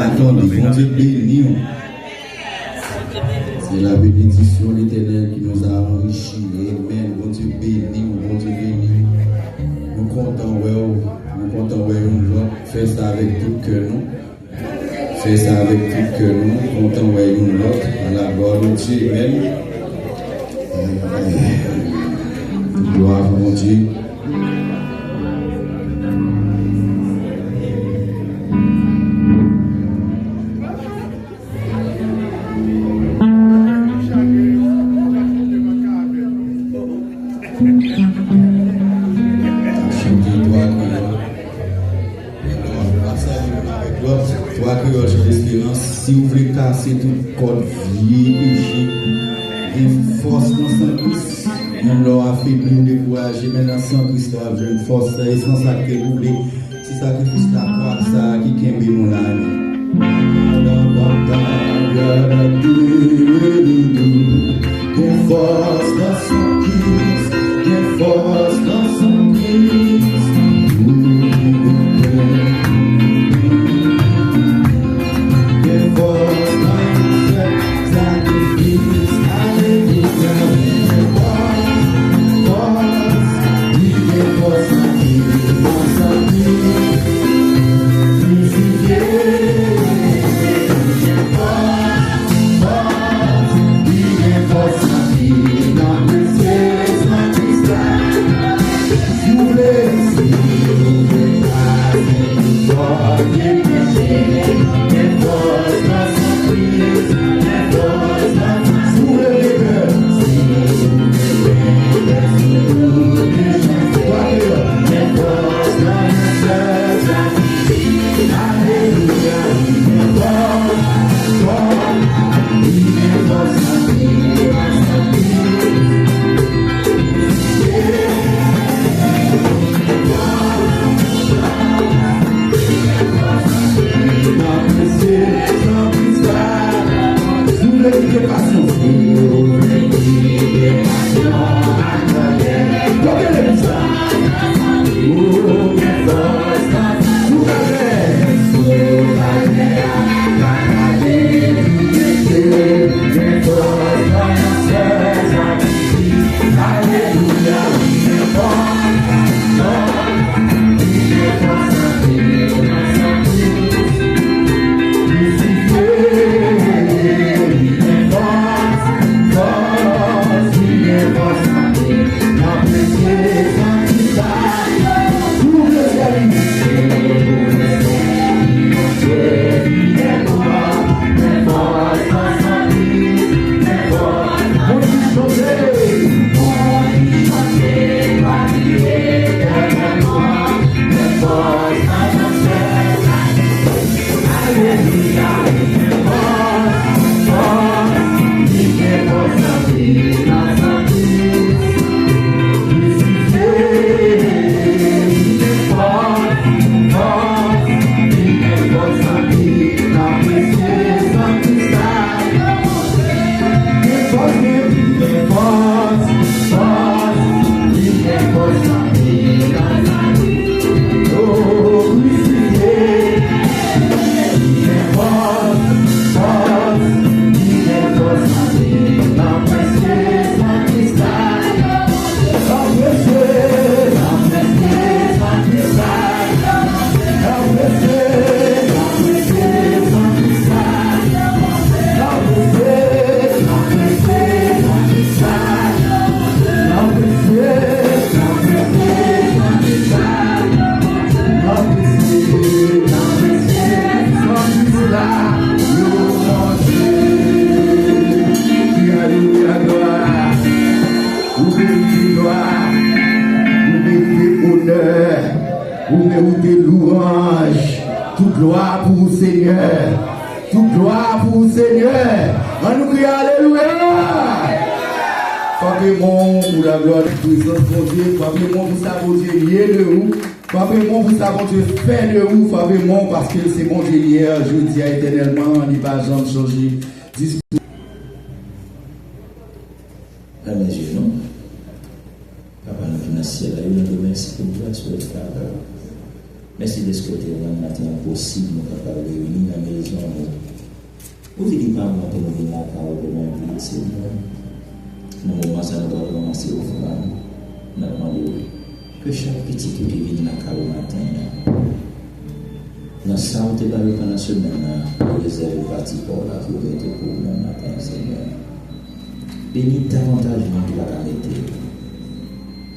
attendez, bon Dieu béni. C'est la bénédiction de l'Éternel qui nous a enrichis. Amen. Bon Dieu béni, bon Dieu béni. Nous comptons, nous faire ça avec tout cœur, nous. Faire ça avec tout cœur, nous. Comptons, nous l'autre. À la gloire de Dieu. Amen. Gloire à mon Dieu. Si vous voulez casser toute corde vieille, péché, une force dans son Christ, on l'a affaibli ou découragé, mais dans son Christ, on a une force, et sans ça que vous voulez, c'est sacrifice la croix, ça qui kembe mon âme. Une force dans son Christ, une force dans son Christ. Parce que c'est mon Dieu hier, je dis éternellement, il va jamais changer. Amen, Dieu, non? Papa, nous venons ciel, nous te remercions pour grâce, pour le faveur. Merci de ce côté, on a matin possible, nous capables de réunir dans la maison son amour. Vous dites pas moi pour nous venir à parole de mon vie, Seigneur. Nous moments ça nous doit commencer au fond. Nous demandons que chaque petit qui vient dans la carrière matin, dans ça on te va pendant la semaine, réserve une partie pour la pour être pour le matin, Seigneur. Bénis davantage mon qui va arrêter.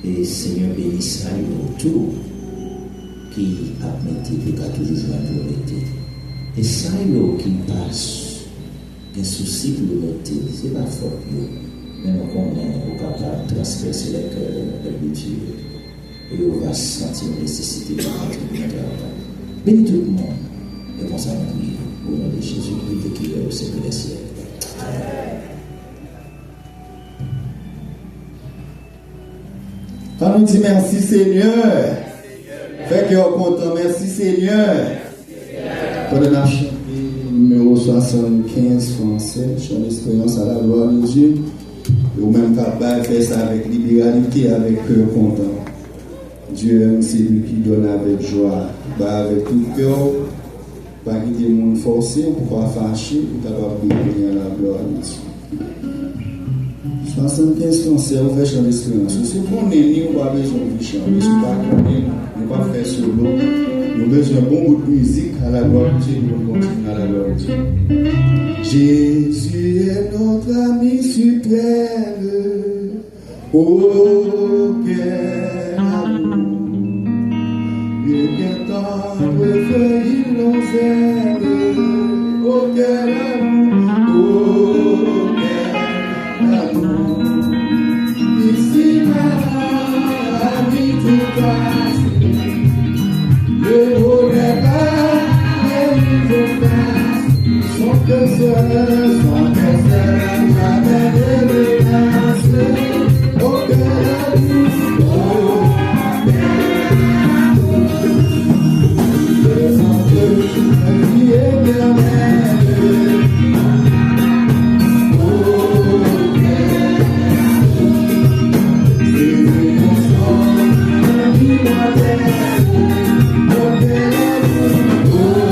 Et Seigneur, bénis ça tout qui a mis qui a toujours joué la vérité. Et ça qui passe, un souci pour le voter, c'est pas fort. Mais nous sommes capables de transpercer les cœurs de l'habitude. Et on va sentir la nécessité de rentrer dans notre travail. Bénis tout le monde. Et pour ça, nous prions au nom de Jésus-Christ qui est au siècle des siècles. On nous dit merci Seigneur. Fait que on content, merci Seigneur. Pendant la chanter numéro 75 français, son expérience à la gloire de Dieu. Ou même capable de faire ça avec libéralité, avec cœur content. Dieu aime celui qui donne avec joie, avec tout cœur, pas quitter le monde forcé, pour pas fâcher, pour capable de bénir la gloire de Dieu. 75 français, on fait chanter l'expérience. Si on est né, on n'a pas besoin de chanter. Si on n'a pas faire solo, on a besoin d'un bon bout de musique à la gloire de Dieu, nous continuer à la gloire de Dieu. Jésus est notre ami suprême, oh quel amour, et quel tendre feuille l'on zèle, oh quel amour, oh quel amour, ici la vie tout passe, le haut n'est pas, les livres passent, son cœur seul, jamais de menace, oh quel amour, oh le sang de la vie éternelle, oh quel c'est mon sang, la vie éternelle, oh quel amour, oh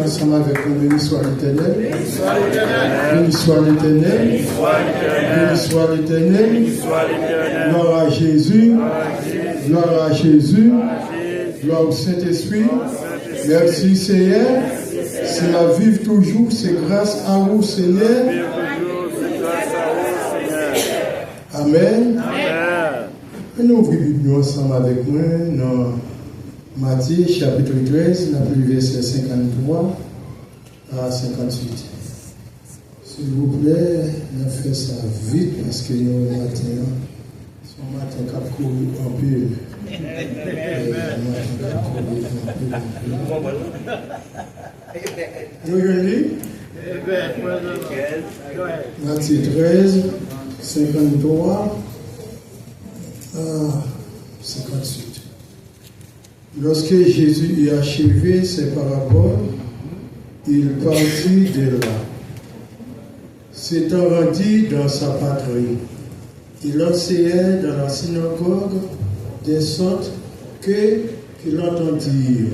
Ensemble avec nous, béni soit l'Éternel, béni soit l'Éternel, béni soit l'Éternel, gloire à Jésus, gloire à Jésus, gloire au Saint-Esprit. Merci Seigneur, c'est la vive toujours, c'est grâce à vous Seigneur. Amen. Et nous ouvrons ensemble avec moi dans Matthieu chapitre 13, la plus verset 53 à 58. S'il vous plaît, on fait ça vite parce que nous matin, son matin cap courir en pile. Nous venons Matthieu 13, 53 à 58. Lorsque Jésus eut achevé ses paraboles, il partit de là. S'étant rendu dans sa patrie, il enseignait dans la synagogue de sorte qu'il entendirent.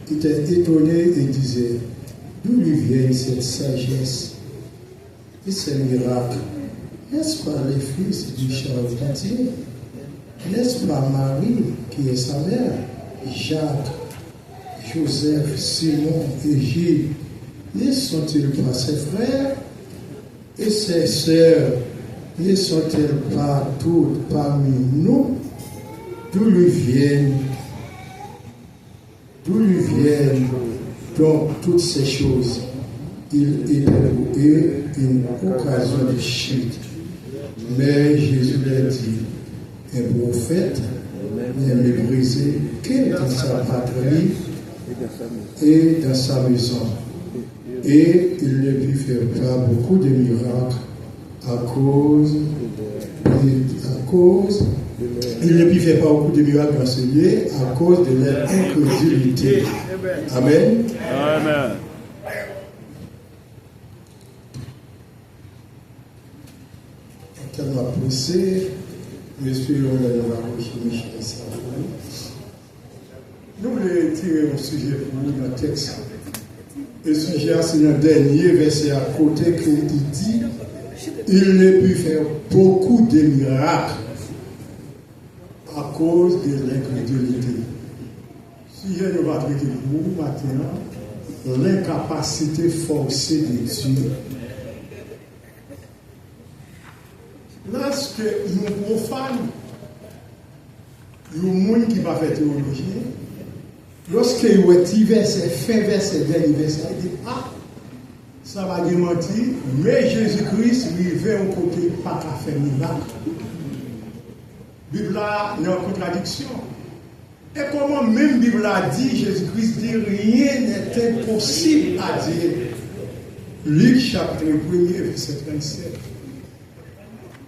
Il était étonné et disait, d'où lui vient cette sagesse et ces miracles? N'est-ce pas les fils du charpentier? N'est-ce pas Marie qui est sa mère? Jacques, Joseph, Simon et Gilles, ne sont-ils pas ses frères? Et ces sœurs ne sont-elles pas toutes parmi nous? D'où lui viennent donc toutes ces choses? Il était pour eux une occasion de chute. Mais Jésus leur dit, un prophète n'est méprisé que dans sa patrie et dans sa maison. Et il ne lui fait pas beaucoup de miracles il ne lui fait pas beaucoup de miracles dans ce lieu à cause de leur incrédulité. Amen. Amen. Tellement pressé, monsieur Michel Savon. Nous voulons tirer un sujet pour nous dans le texte. Le sujet, c'est le dernier verset à côté qu'il dit il ne peut faire beaucoup de miracles à cause de l'incrédulité. Si je ne vais pas traiter pour vous maintenant, l'incapacité forcée de Dieu. Lorsque nous profanes, le monde qui va faire théologie, lorsque vous êtes verset, fin verset, dernier verset, il dit ah, ça va démentir, mais Jésus-Christ lui vient au côté pas qu'à faire miracle. La Bible est en contradiction. Et comment même la Bible a dit, Jésus-Christ dit rien n'est impossible à dire. Luc chapitre 1er, verset 37.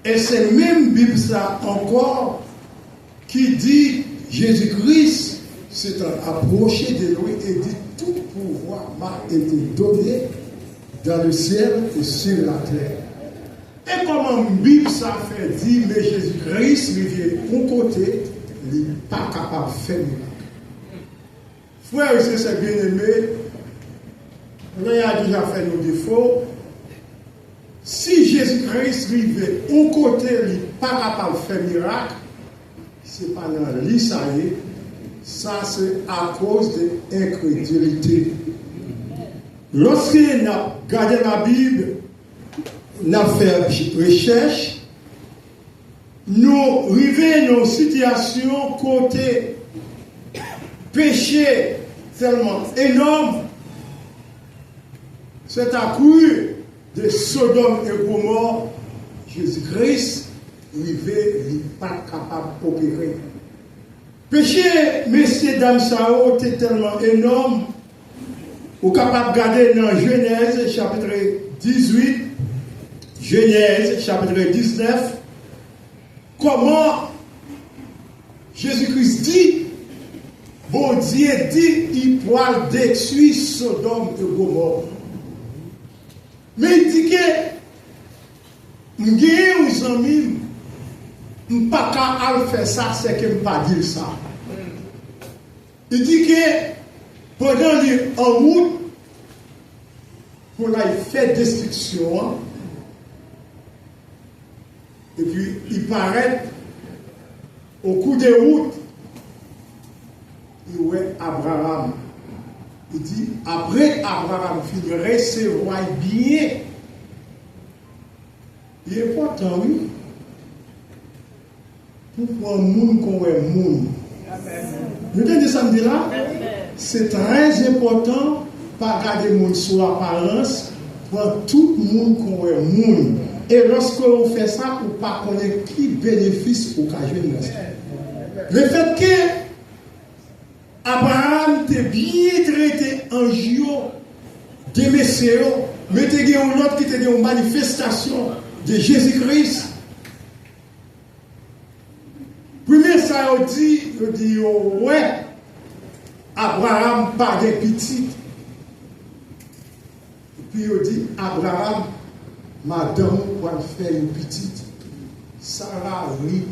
Et c'est même Bible ça encore qui dit Jésus-Christ s'est approché de lui et dit tout pouvoir m'a été donné dans le ciel et sur la terre. Et comment Bible ça fait dire mais Jésus-Christ lui vient au côté, il n'est pas capable de faire miracle. Frères et sœurs bien-aimés, on a déjà fait nos défauts. Si Jésus-Christ lui vient au côté, il n'est pas capable de faire miracle, ce n'est pas dans l'Isaïe, ça c'est à cause de l'incrédulité. Lorsqu'on a regardé la Bible, on a fait recherche, nous arrivons dans une situation côté péché tellement énorme, c'est à cause de Sodome et Gomorrhe, Jésus-Christ n'est pas capable d'opérer. Péché, messieurs, dames, ça a été tellement énorme. Vous êtes capable de regarder dans Genèse chapitre 18, Genèse chapitre 19, comment Jésus-Christ dit, bon Dieu dit, il pourra détruire Sodome et Gomorrhe. Mais il dit que, je suis un ami, je ne peux pas faire ça, c'est que je ne peux pas dire ça. Il dit que, pendant en route, pour la faire destruction, et puis il paraît, au coup de route, il voit Abraham. Il dit, après Abraham finit recevoir bien. Il est important, oui. Pour un monde qu'on est monde. Vous entendez ça me dit là? C'est très important, pas garder le monde sous apparence, pour tout le monde qu'on est monde. Et lorsque on fait ça, on ne pas connaître qui bénéfice au cas de le fait que Abraham était bien traité en jour de messieurs, mais il y a un autre qui était une manifestation de Jésus-Christ. Premier, ça dit, ouais, Abraham pas de petit. Et puis il dit, Abraham, madame, va faire une petite. Sarah, oui.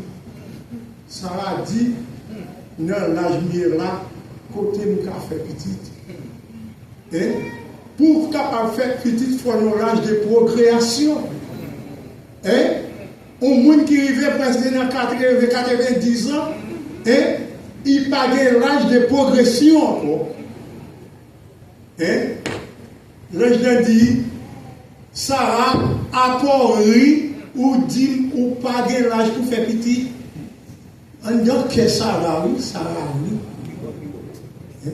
Sarah dit, non, l'âge là, côté nous avons fait petite. Et pour capable faire petite, il faut un âge de procréation. Et au monde qui arrive presque dans 90 ans, et il pague l'âge de progression. Et l'âge dit, Sarah apporter ou dire ou pas de l'âge pour faire petit. On dit que Sarah, oui, Sarah, oui.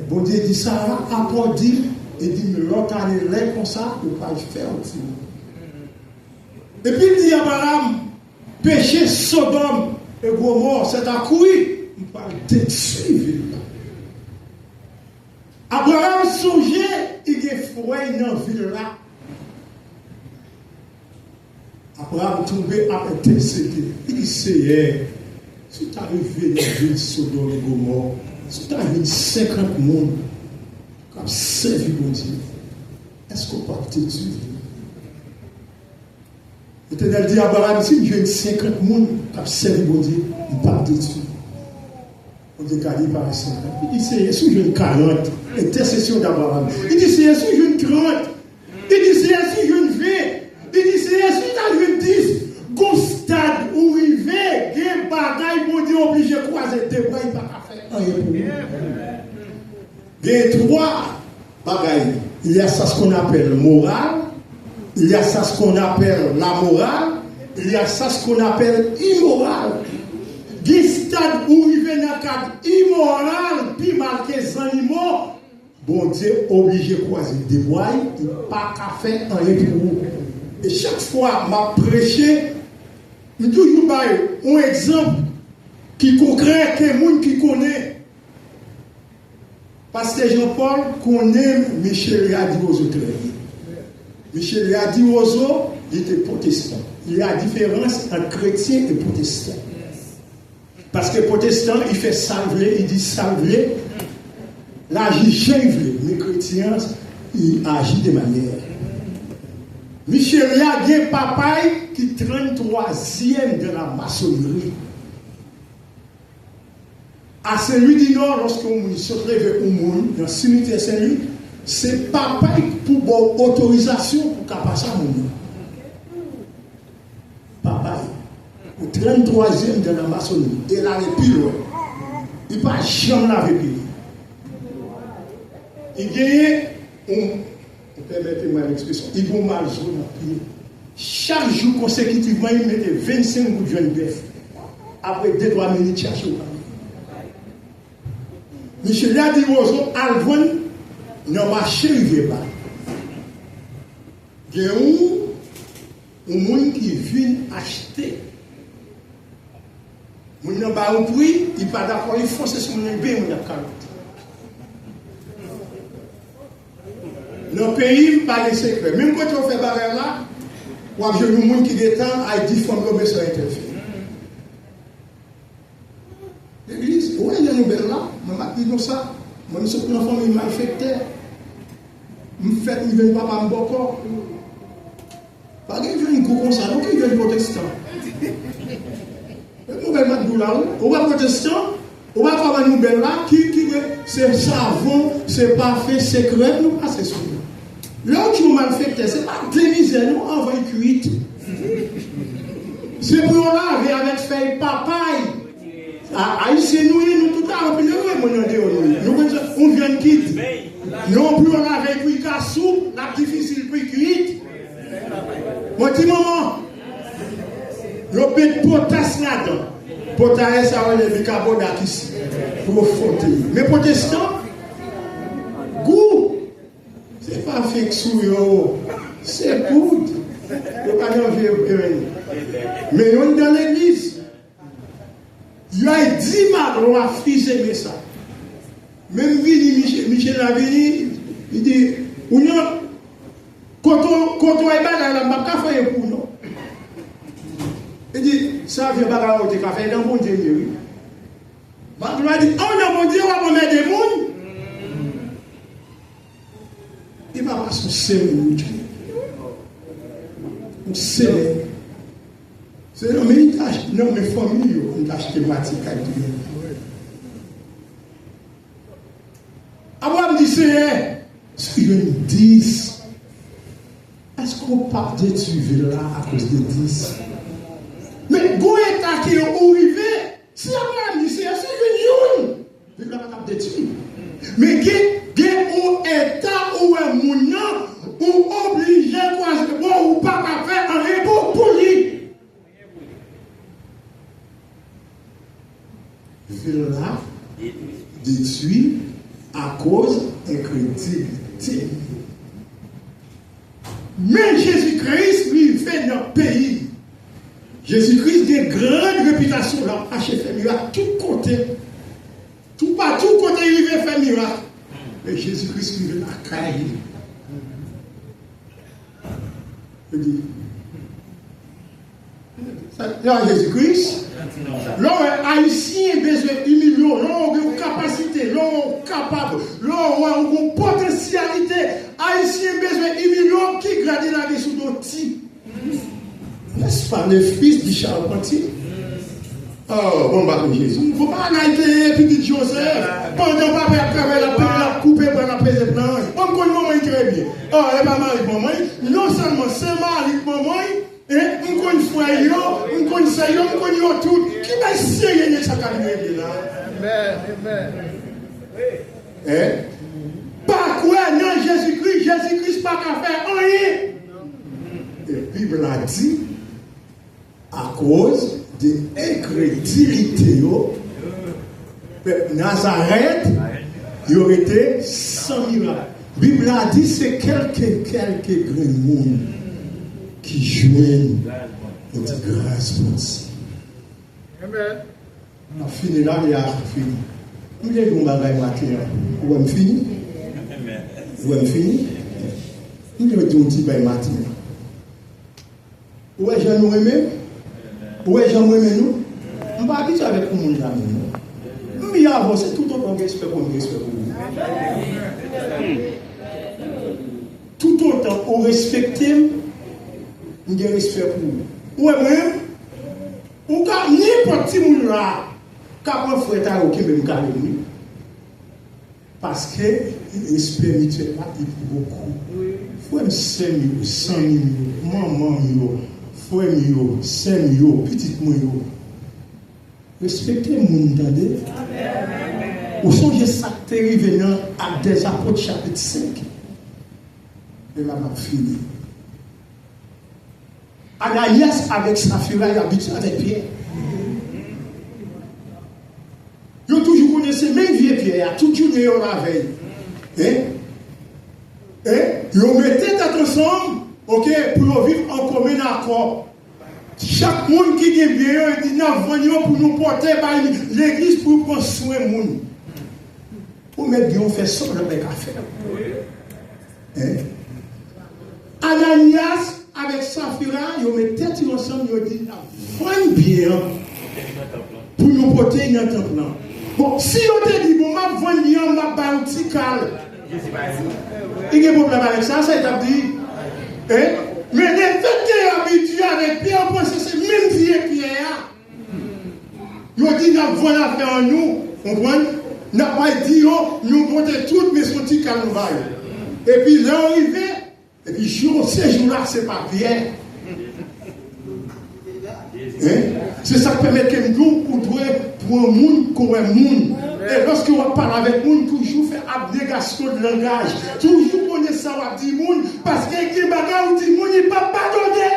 Bon Dieu dit Sarah, apporter et dit mais l'autre année là comme ça, ou pas faire aussi. Et puis il dit Abraham, péché Sodome et Gomorrhe, c'est à courir, il va détruire. Abraham songeait, il y a froid dans la ville là. Abraham tombé à intercéder. Il dit Seigneur, si tu arrives dans la ville Sodome et Gomorrhe, si tu arrives 50 personnes qui ont servi mon Dieu, est-ce qu'on peut te tuer? L'Éternel dit à Abraham, si j'ai 50 personnes qui ont servi mon Dieu, on ne peut pas te tuer. On dit qu'à par 50. Il dit Seigneur, si j'ai 40, intercession d'Abraham. Il dit Seigneur, si j'ai 30. Il dit Seigneur, si j'ai 20. Il dit Seigneur, si j'ai 10. Gon stade où il va, il y a des bagailles pour dire obligé de croiser des bras, il ne va pas faire rien pour lui. Il y a 3 bagailles. Il y a ça ce qu'on appelle moral, il y a ça ce qu'on appelle la morale, il y a ça ce qu'on appelle immoral. Il y a des stades où il va dans le cadre immoral, puis marqué les animaux, bon Dieu obligé de croiser des bras, il ne va pas faire rien pour vous. Et chaque fois, m'a prêché, je toujours un exemple qui concret, que les gens qui connaissent. Parce que Jean-Paul connaît Michel Léadi-Ozo très bien. Michel Léadi-Ozo, il était protestant. Il y a une différence entre chrétien et protestant. Parce que protestant, il fait salver, il dit salver, là, il agit, mais chrétien, il agit de manière. Michel Léadi est papa qui est 33e de la maçonnerie. À celui du Nord, lorsqu'on se réveille au monde, dans le cimetière Saint-Louis, c'est papa qui pour autorisation pour qu'à passer à mon papa, au 33e de la maçonnerie. Et là, il est plus loin. Il ne va jamais laver pied. Il gagne, permettez-moi l'expression, il va mal jouer dans le pied. Chaque jour consécutivement, il mettait 25 gouttes de jeunes bœuf. Après 2-3 minutes, chercher au panier. Michel Léadi-Ozo, Alvon, dans le marché, il ne va pas. Il y a un monde qui vient acheter. Il n'a pas un prix, il n'est pas d'accord, il fonce sur mon bien, il n'a pas dans le pays, il n'y a pas de secret. Même quand on fait barrière là, on a des gens qui détendent à 10 fois de sur interféré. L'église, où est-ce que nous là? Je dis ça. Je suis une famille malfectée. Je ne vais pas me boire. Pas que je viens comme ça, donc je viens protestant. Nous venons de là, on va protestant, on va faire une nouvelle là, qui c'est savon, c'est parfait, c'est secret, nous passons sur nous. Là où tu m'as malfecté, ce n'est pas des misères, nous envoyons cuite. C'est pour laver avec feuille papaye. Haïtien, nous tout à l'heure, on vient de quitter. Non plus on lave cuit cassou, la difficile cuit cuite. Mon petit moment, le petit potasse là-dedans. Potasse, ça va le bicarbonate ici. Pour frotter. Mais protestants, goût, c'est pas fait sous c'est good. Le canon mais on est dans l'église. Il y a 10 marrons à fiser ça. Même Michel Lavini, il dit, quand on est là, on n'a pas fait pour nous. Il dit, ça vient pas à café dans mon Dieu. Il dit, oh non, mon Dieu, on va mettre des mounes. Il va pas se serrer. On serre. C'est non, mais il tâche, non, mais famille, une tâche thématique à Dieu. Abraham dit, Seigneur, ce que je me dis, est-ce qu'on peut pas détruire là à cause de 10? Mais go état qui est arrivé, si Abraham dit, Seigneur, c'est une, il ne va pas détruire. Mais il y a un état où un mounant, ou obligé, ou pas faire un détruit à cause d'incrédulité. Mais Jésus-Christ, lui, fait dans le pays. Jésus-Christ a une grande réputation là, à fait miracle, tout côté. Tout partout, côté il veut faire miracle. Mais Jésus-Christ, lui, veut la caille. Je dis, là, Jésus-Christ, l'homme haïtien besoin d'humilier, l'homme a une capacité, l'homme est capable, l'homme a une potentialité, haïtien besoin d'humilier qui grade la vie sous d'autres. N'est-ce pas le fils du charpentier? Oh, bon, bah, Jésus. Il ne faut pas arrêter petit Joseph. Pendant que papa a travaillé la peine, la coupé pour la paix de blanc. On connaît maman très bien. Oh, elle va marier maman. Non seulement c'est mari maman, et on connaît frère, on connaît ça, on connaît tout. Qui va essayer de sa carrière là? Amen. Amen. Pas quoi, non, Jésus-Christ pas qu'à faire rien. Et la Bible a dit, à cause de l'incrédulité, Nazareth, il aurait été sans miracle. La Bible a dit c'est quelques grands monde qui joignent notre grâce pour ça. On a fini là, il a fini. Nous avons un bagage matin. Où est-ce fini? Où est-ce fini? Nous avons un petit bagage matin. Où est-ce que nous aimons? Où est-ce que nous aimons? On va habituer avec tout le monde là. Mais avant, c'est tout autant respect pour nous, respect pour nous. Tout autant, on respecte, on a respect pour nous. Ouais, même, on a n'importe qui monde là, quand on fait un frère qui même carré lui, parce que le respect mutuel là, il faut beaucoup. Faut me 5 000, 100 000, maman, frère, 5 000, petit moi. Respectez le monde, entendez? Ou songez ça qui est venant à des apôtres chapitre 5. Et là, on a fini. Ananias avec Saphira, il habite avec Pierre. Ils ont toujours connaissé même vieux Pierre, toute journée on la veille. Ils ont mis tête ensemble, ok, pour vivre en commun accord. Chaque monde qui est bien, il dit nous pour nous porter par l'église pour prendre soin de monde. Pour mettre bien, on fait ça avec affaire. Ananias avec Saphira, ils ont mis tête ensemble, ils ont dit nous bien pour nous porter dans le temple. Bon, si on te dit, bon, ma voix bien, ma bautique, il y a un problème avec ça, ça t'a dit. Mais les faits qui habitués avec Pierre, on pense que c'est même vieux Pierre. Ils ont dit, nous voilà faire en nous. On comprend? Nous n'avons pas dit, nous comptons toutes, mais son petit calme. Et puis là, on arrive, et puis ces jours-là, ce n'est pas Pierre. C'est ça qui permet que nous, pour un monde, qu'on ait un monde. Et lorsqu'on parle avec nous, toujours faire abnégation de langage. Toujours connaître ça, on dit monde, parce que les bagages, on dit monde, il ne peut pas pardonner.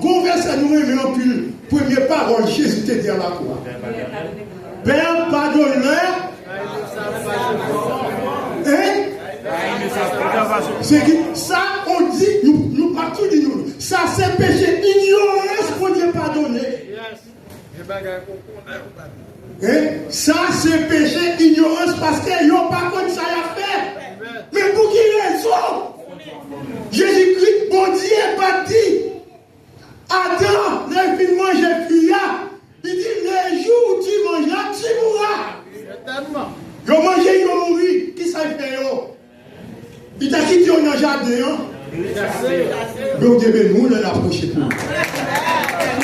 Gon verset nous remet en pile. Première parole, Jésus te dit à la croix. Père, pardonne-leur. C'est que ça, on dit, nous partout dit nous. Ça, c'est péché ignorance pour Dieu pardonner. Ça, c'est péché ignorance parce qu'ils n'ont pas comme ça à faire. Mais pour qui raison? Jésus-Christ, bon Dieu, pas dit. Attends, les filles mangent cuillard. Il dit, les jours où tu mangeras, tu mourras. Ils ont mangé, ils ont mouru. Qui ça fait? Il t'a quitté dans le jardin. Donc, nous, on l'a approché pour.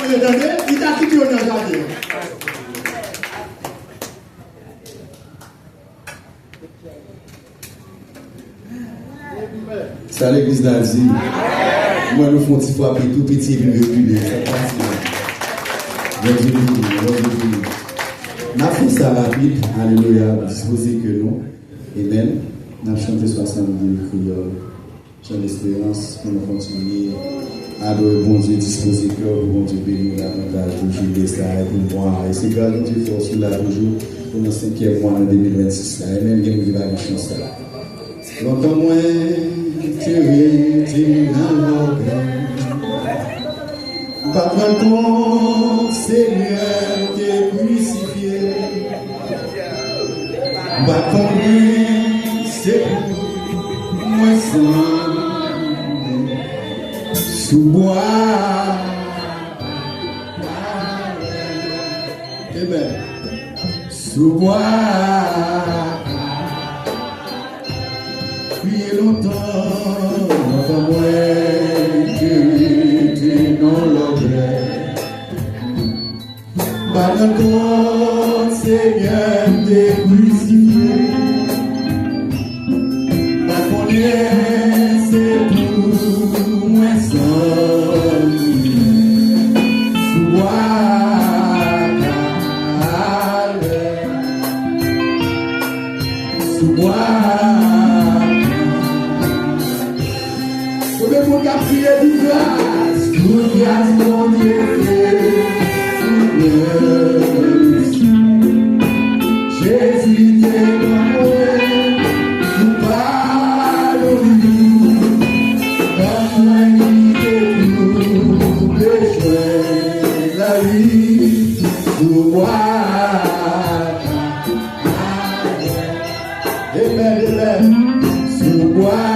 Il t'a quitté dans le jardin. Ça, l'église d'Asie. Moi, nous faisons une fois tout petit et puis reculer. Nous faisons ça rapide. Alléluia. Disposez que nous. Amen. Nous avons chanté 62 prières. J'ai l'espérance qu'on va continuer adorer bon Dieu, disposer cœur pour bon Dieu bénir davantage toujours les ça et pour moi. Et c'est grâce à Dieu force là toujours pour le 5e mois en 2026 là. Et même bien qu'il va une chance là. Longtemps moins tu es dans l'orgueil. Pas prendre compte, Seigneur, t'es crucifié. Pas combien c'est moi sans sous-bois. Eh bien, sous-bois. Puis longtemps, longtemps moins tu non l'objet. Par le corps, Seigneur, t'es crucifié. Par qu'on est, c'est tout, moins sans Pouvez-vous prier du grâce, toute grâce, mon Dieu, Jésus, t'es bon, nous pardonnons, comme quitter tout péché, la vie, pour moi. Amen, sur moi.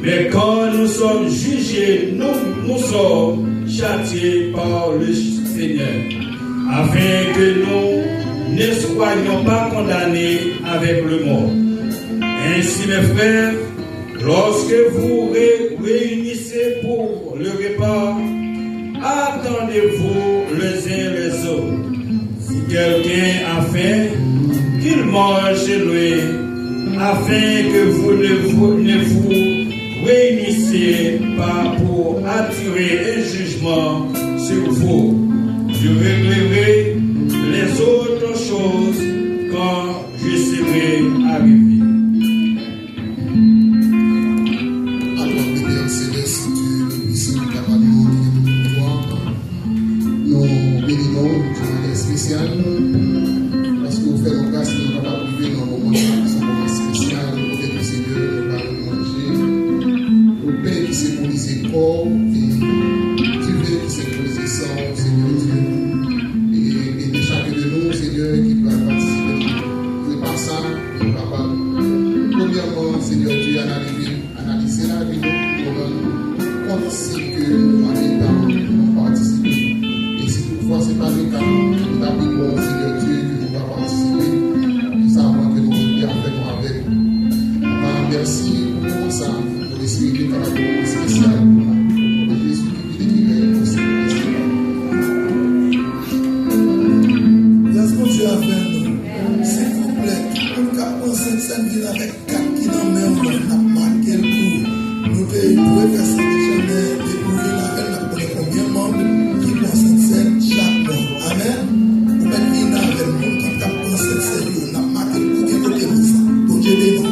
Mais quand nous sommes jugés, nous sommes châtiés par le Seigneur, afin que nous ne soyons pas condamnés avec le mort. Ainsi, mes frères, lorsque vous réunissez pour le repas, attendez-vous les uns les autres. Si quelqu'un a faim, qu'il mange chez lui, afin que vous ne vous réunissez pas pour attirer un jugement sur vous. Je réglerai les autres choses quand je serai arrivé. Parce que vous faites nos grâces, nous ne pouvons pas priver dans un moment spécial, peut-être que Seigneur ne va pas nous manger. Au Père qui symbolise corps, et Dieu qui symbolise sang, Seigneur Dieu. Et de chacun de nous, Seigneur, qui va participer. C'est pas ça, papa. Premièrement, Seigneur Dieu, analyser la vie, nous compte si que nous allons participer. Et si toutefois ce n'est pas le cas, nous avons Seigneur Dieu que nous va participer. Nous savons que nous sommes bien avec vous. Merci pour ça, pour l'esprit de caractère spécial, pour Jésus qui est aussi. Laisse-moi Dieu avec nous, s'il vous plaît. Nous avons cette ville avec 4 km, on a marqué le coup. Nous pouvons faire ça jamais, découvrir la veille, pour les combien de membres qui vont cette scène chaque mois. Amen. Vous mettez une avec nous, quand on pense cette scène, on a marqué le coup, bien côté de ça. Pour Dieu bénisse.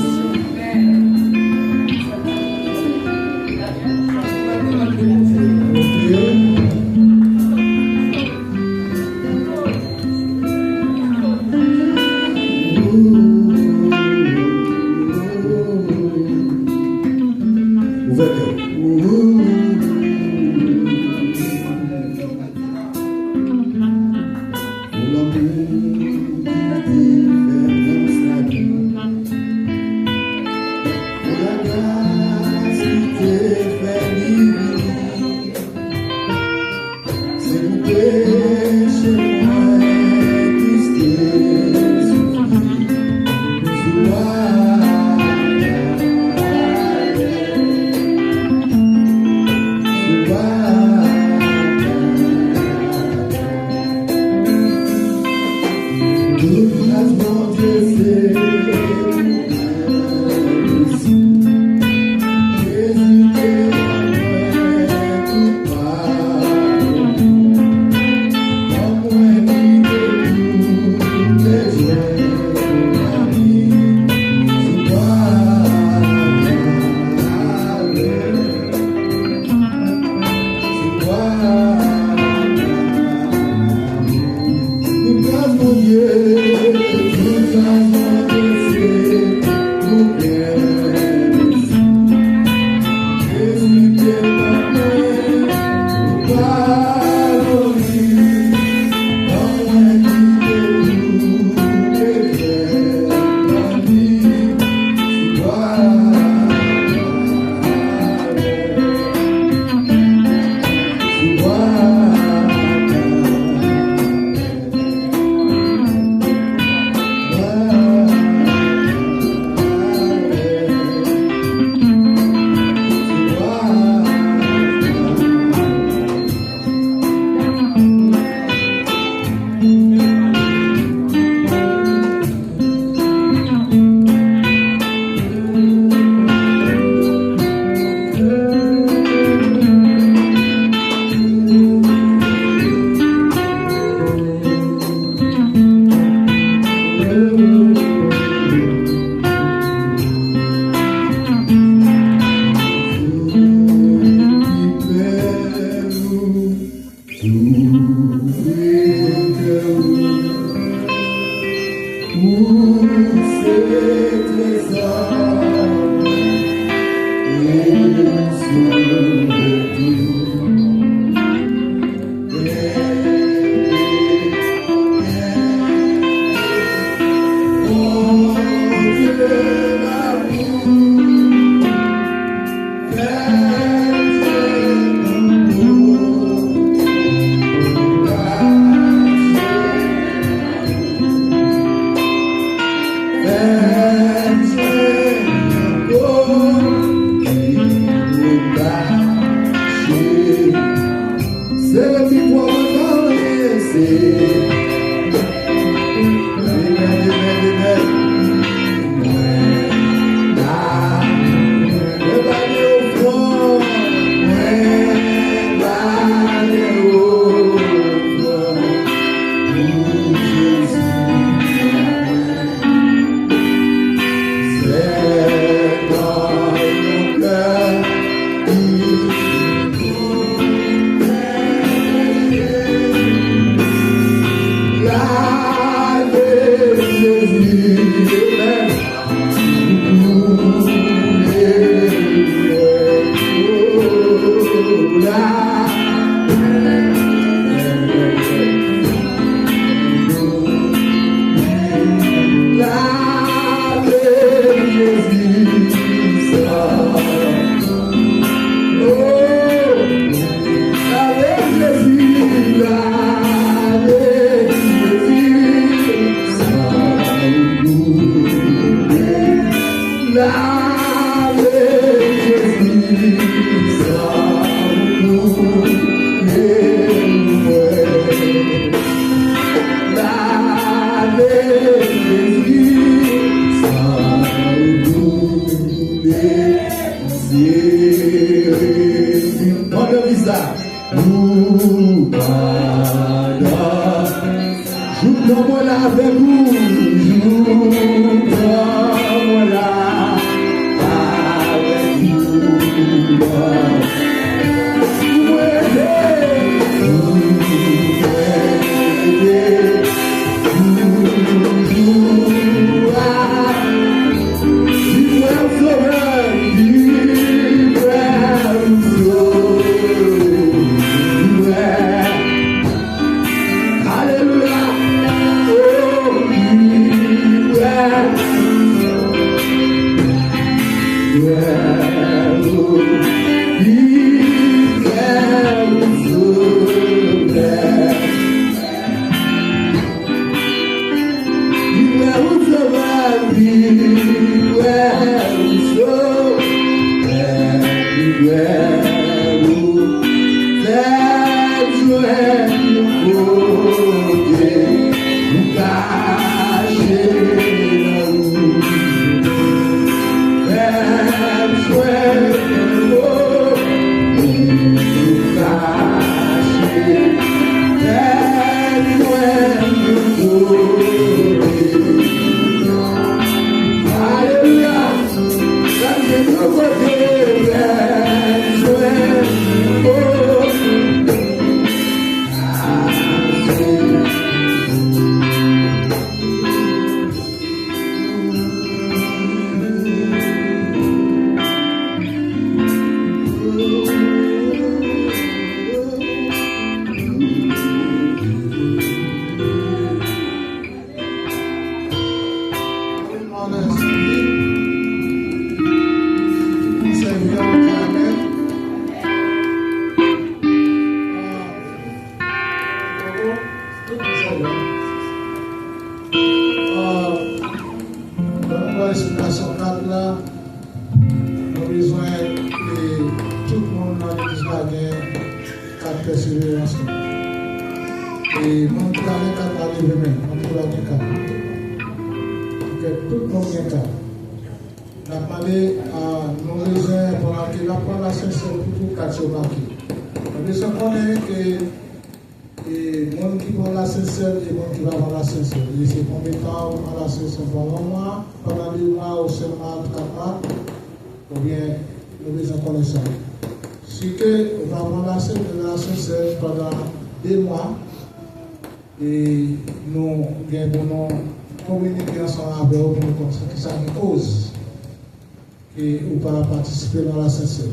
Participer dans la CCL.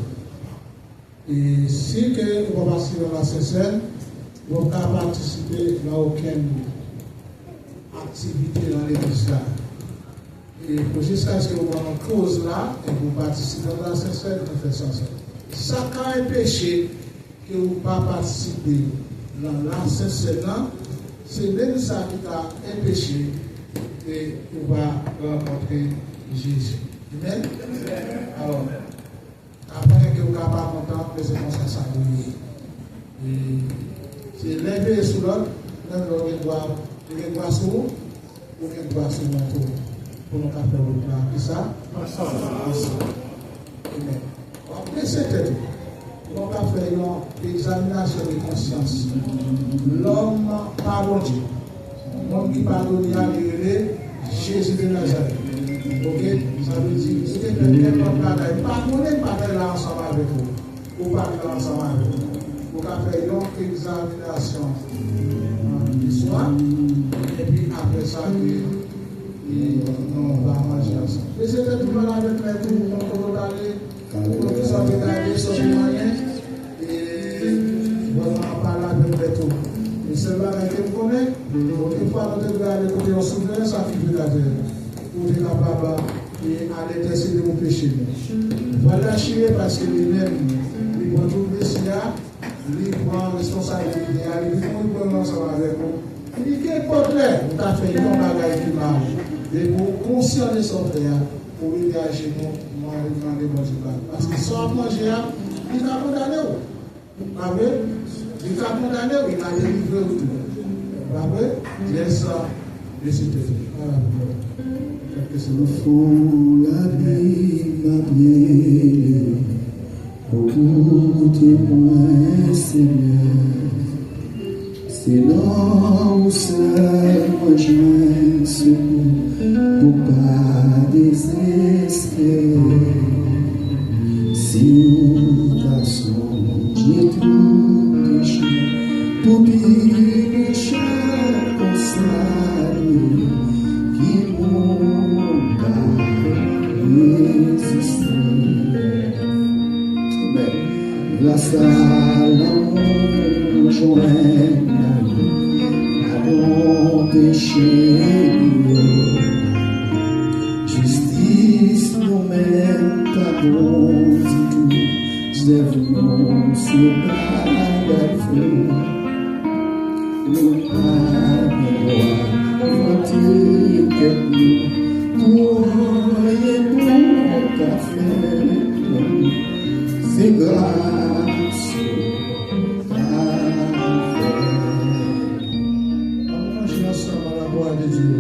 Et si que vous participer dans la CCL, vous ne pouvez pas participer dans aucune activité dans l'église là. Et jusqu'à ce que vous avez une cause là, et vous participez dans la CCL, vous faites ça. Ça, quand un péché que vous ne pouvez pas participer dans la CCL là, c'est même ça qui a un péché et vous va rencontrer Jésus. Amen. Alors, après que vous n'êtes pas content, c'est comme ça que c'est lever sur l'autre, même le doigt sur vous, ou le doigt sur notre tour, pour nous faire le plan. Qui ça? Amen. Après, c'était tout. On va faire une examination de conscience. L'homme pardonné. L'homme qui pardonne, il a guéri Jésus de Nazareth. Ok, ça veut dire que si tu fais quelqu'un bagaille, pardonnez là ensemble avec vous. Ou pas ensemble avec vous. Vous pouvez faire une examination du soir. Et puis après ça, on va manger ensemble. Et c'était tout le monde avec nous, on va aller, on va regarder sur les moyens. Et on va parler avec tout. Et c'est là que vous connaissez. Une fois que vous regardez côté au souverain, ça fait de la terre. Pour être capable d'aller décider de mon péché. Voilà, chier parce que lui-même, il va trouver cela, il prend responsabilité, il prend ensemble avec vous. Il dit qu'importe, vous avez fait un bagage qui marche. Et pour conscience de son frère, pour engager moi demander bon Dieu. Parce que sans manger, il va condamner. Il va condamner, il va délivrer tout. Laisse ça, laissez-le. Le fond, la vie m'a brûlé, beaucoup témoins, Seigneur. C'est là où seul moi je pour pas désespérer. Si nous passons, j'ai tout péché, pour bien chaque consacré qui m'ont résister. Grâce à l'amour, joint péché, justice nous mène pardon tout, zèvement c'est pas la feu, nous pas droit, voter que nous, pour café, c'est grâce. De Dieu.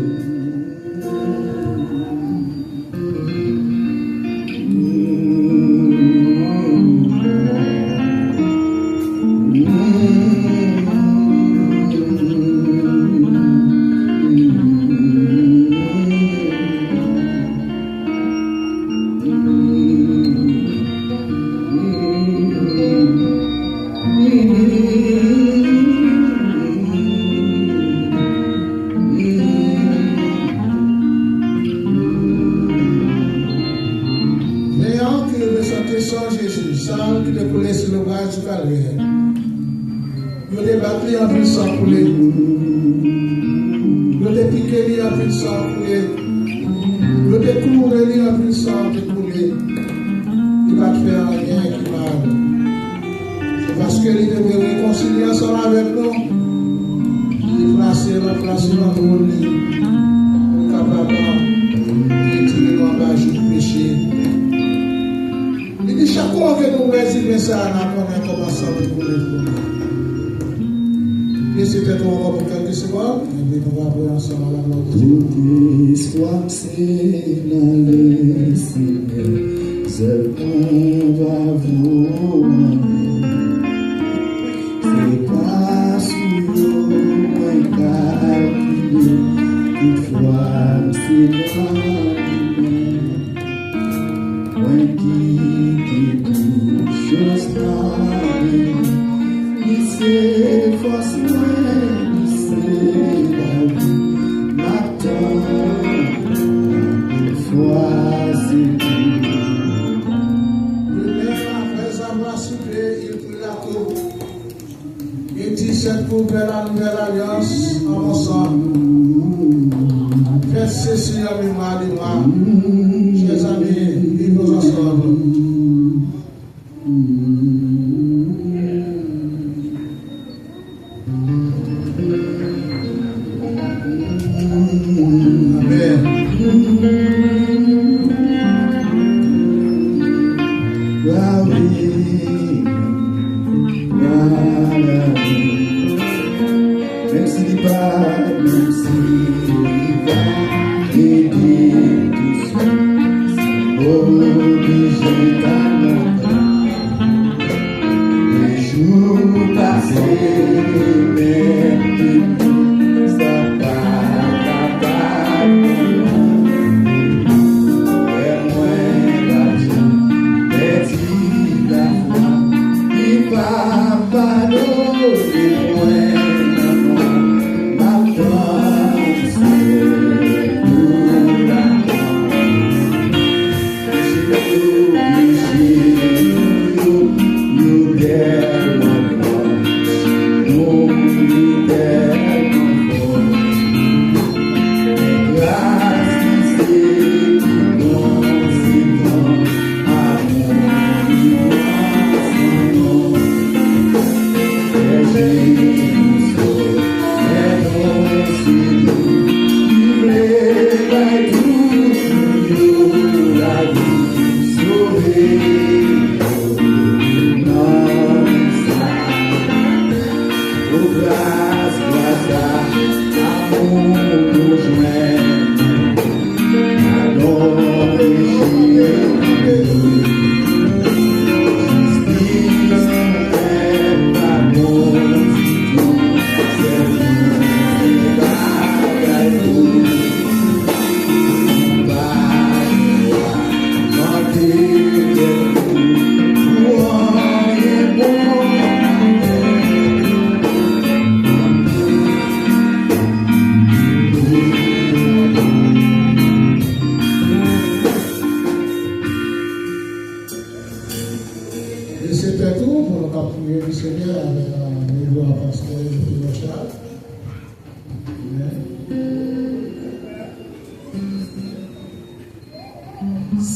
Oh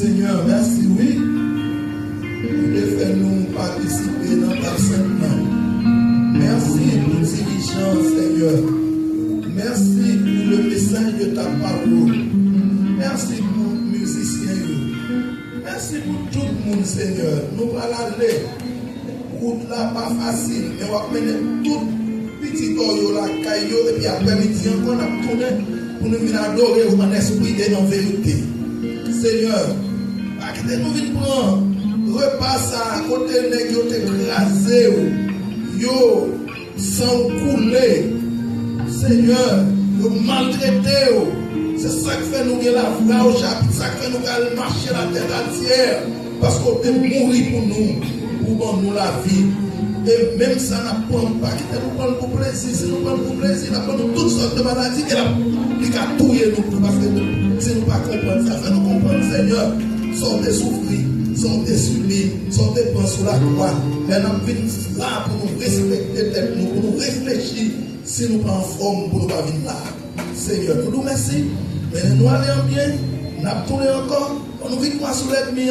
Seigneur, merci, oui. De faire nous participer dans ta sainte. Merci pour dirigeant, Seigneur. Merci pour le message de ta parole. Merci pour les musiciens. Merci pour tout le monde, Seigneur. Nous allons aller. Route là, pas facile. Mais on va mener tout petit corps là, caillou, et puis après-midi, encore on a tourné pour nous venir adorer en esprit et en vérité. Seigneur, nous venons prendre repas à côté de nous qui écrasé, yo, sans couler. Seigneur, nous maltraité. C'est ça qui fait nous la foi au chapitre, ça qui fait nous marcher la terre entière. Parce qu'on peut mourir pour nous, pour nous la vie. Et même ça, nous ne prenons pas, nous prenons pour plaisir. Si nous prenons pour plaisir, nous prenons toutes sortes de maladies qui a touillé nous. Parce que si nous ne comprenons pas, ça fait nous comprendre, Seigneur. Sortez souffrir, sortez subir, sortez prendre sur la croix. Mais nous venons là pour nous respecter tête, pour nous réfléchir si nous pas en forme pour nous pas venir là. Seigneur, nous nous remercions. Mais nous allons bien, nous avons tourné encore, nous venons sur l'ennemi.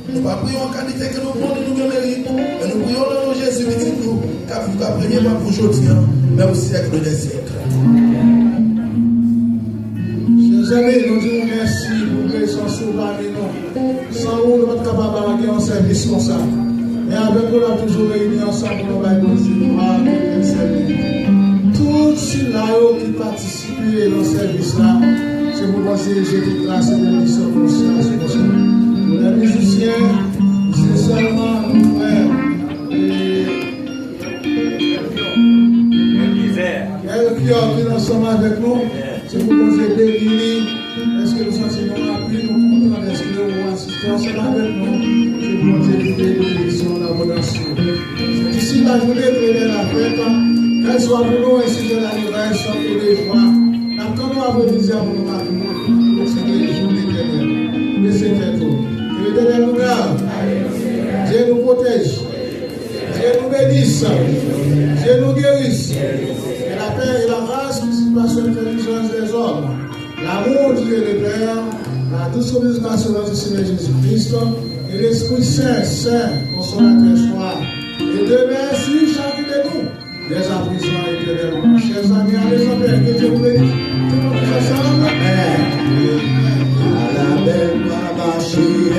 Nous ne prions en qualité que nous prenons, nous méritons. Mais nous prions dans nos Jésus, nous car vous apprenez pas pour aujourd'hui, mais au siècle des siècles. Chers amis, nous disons merci pour que sans souvenir, sans vous, nous sommes capables de faire un service comme ça. Et avec nous, nous avons toujours réunis ensemble pour nous faire un service. Tous ceux-là qui participent dans ce service-là, c'est pour nous diriger toute grâce et bénédiction pour nous. Pour les musiciens, c'est seulement nos frères. Qui sont ensemble avec nous, c'est pour nous aider. Est-ce que nous sentons appui, nous comptons, est-ce que nous assistons ensemble avec nous, c'est pour nous aider bénédiction dans la relation. C'est ici la journée de la fête, qu'elle soit pour nous ainsi que la libération tous les fois. Quand nous avons dit à nous, c'est une journée dernière. Mais c'est tout. Que Dieu nous garde, Dieu nous protège, Dieu nous bénisse, Dieu nous guérisse. Et la paix et la grâce qui se passent sur l'intelligence des hommes, l'amour de Dieu le Père, la douce communication de notre Seigneur Jésus-Christ et l'Esprit Saint, consolateur soit. Et demain, sur chacun de nous, les apprisements éternellement. Chers amis, allez en paix, que Dieu vous bénisse. Tout le monde ensemble. Amen. À la belle Maman, Jésus.